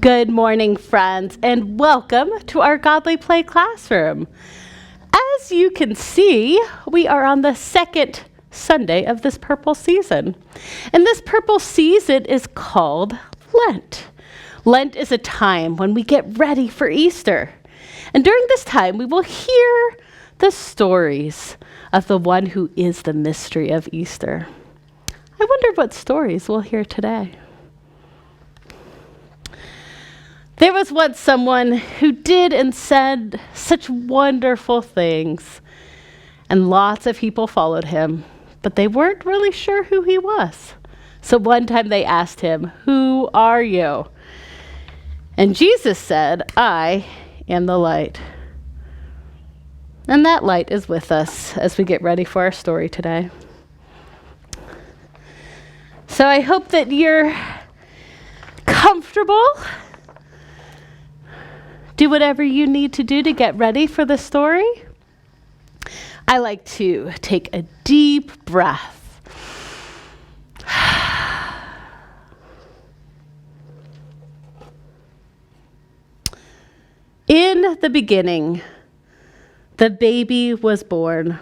Good morning, friends, and welcome to our Godly Play classroom. As you can see, we are on the second Sunday of this purple season. And this purple season is called Lent. Lent is a time when we get ready for Easter. And during this time, we will hear the stories of the one who is the mystery of Easter. I wonder what stories we'll hear today. There was once someone who did and said such wonderful things, and lots of people followed him, but they weren't really sure who he was. So one time they asked him, "Who are you?" And Jesus said, "I am the light." And that light is with us as we get ready for our story today. So I hope that you're comfortable. Do whatever you need to do to get ready for the story. I like to take a deep breath. In the beginning, the baby was born.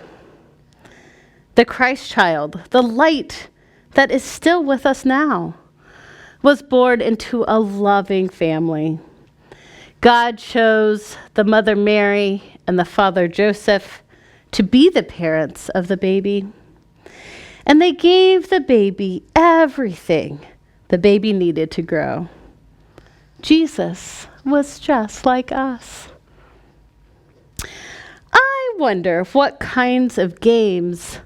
The Christ child, the light that is still with us now, was born into a loving family. God chose the mother Mary and the father Joseph to be the parents of the baby. And they gave the baby everything the baby needed to grow. Jesus was just like us. I wonder what kinds of games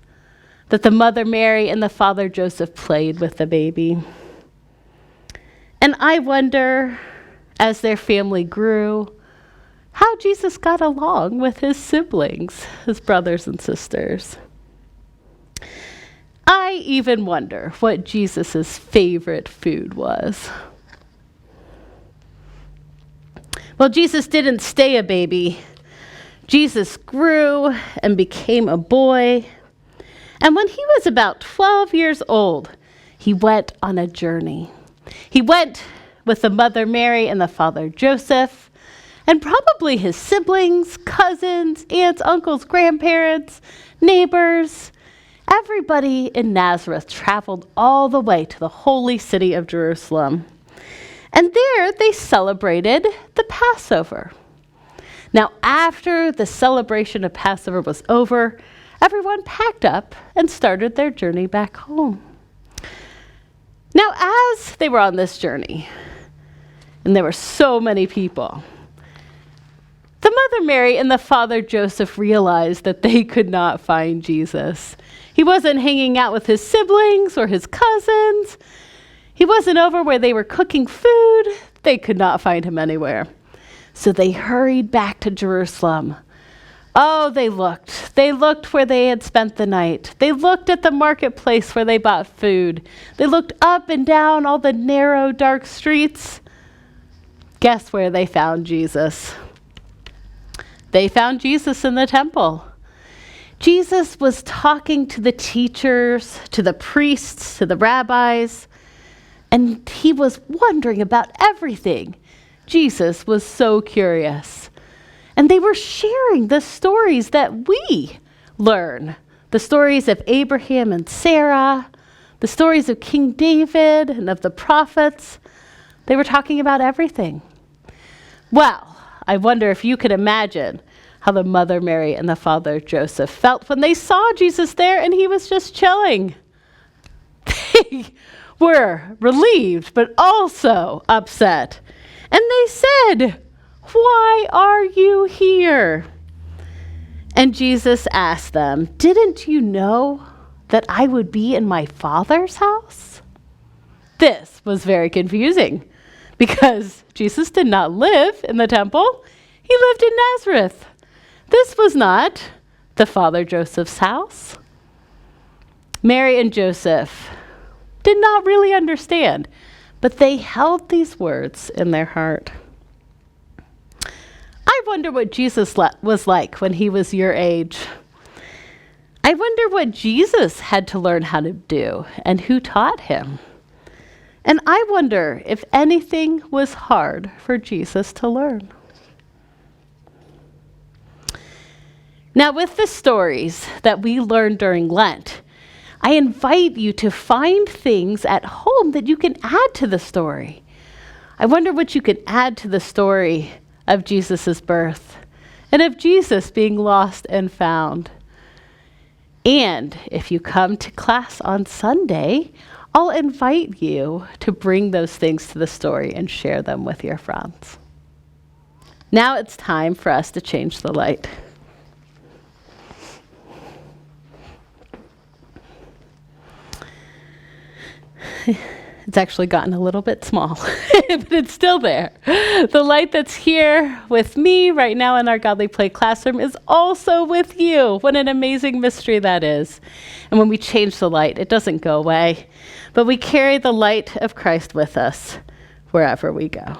that the mother Mary and the father Joseph played with the baby. And I wonder, as their family grew, how Jesus got along with his siblings, his brothers and sisters. I even wonder what Jesus' favorite food was. Well, Jesus didn't stay a baby. Jesus grew and became a boy. And when he was about 12 years old, he went on a journey. He went with the mother Mary and the father Joseph, and probably his siblings, cousins, aunts, uncles, grandparents, neighbors. Everybody in Nazareth traveled all the way to the holy city of Jerusalem. And there they celebrated the Passover. Now, after the celebration of Passover was over, everyone packed up and started their journey back home. Now, as they were on this journey, and there were so many people, the mother Mary and the father Joseph realized that they could not find Jesus. He wasn't hanging out with his siblings or his cousins. He wasn't over where they were cooking food. They could not find him anywhere. So they hurried back to Jerusalem. Oh, they looked. They looked where they had spent the night. They looked at the marketplace where they bought food. They looked up and down all the narrow, dark streets. Guess where they found Jesus? They found Jesus in the temple. Jesus was talking to the teachers, to the priests, to the rabbis, and he was wondering about everything. Jesus was so curious. And they were sharing the stories that we learn. The stories of Abraham and Sarah, the stories of King David and of the prophets. They were talking about everything. Well, I wonder if you could imagine how the mother Mary and the father Joseph felt when they saw Jesus there and he was just chilling. They were relieved, but also upset. And they said, "Why are you here?" And Jesus asked them, "Didn't you know that I would be in my Father's house?" This was very confusing because Jesus did not live in the temple. He lived in Nazareth. This was not the father Joseph's house. Mary and Joseph did not really understand, but they held these words in their heart. I wonder what Jesus was like when he was your age. I wonder what Jesus had to learn how to do and who taught him. And I wonder if anything was hard for Jesus to learn. Now, with the stories that we learn during Lent, I invite you to find things at home that you can add to the story. I wonder what you could add to the story of Jesus' birth and of Jesus being lost and found. And if you come to class on Sunday, I'll invite you to bring those things to the story and share them with your friends. Now it's time for us to change the light. It's actually gotten a little bit small, but it's still there. The light that's here with me right now in our Godly Play classroom is also with you. What an amazing mystery that is. And when we change the light, it doesn't go away, but we carry the light of Christ with us wherever we go.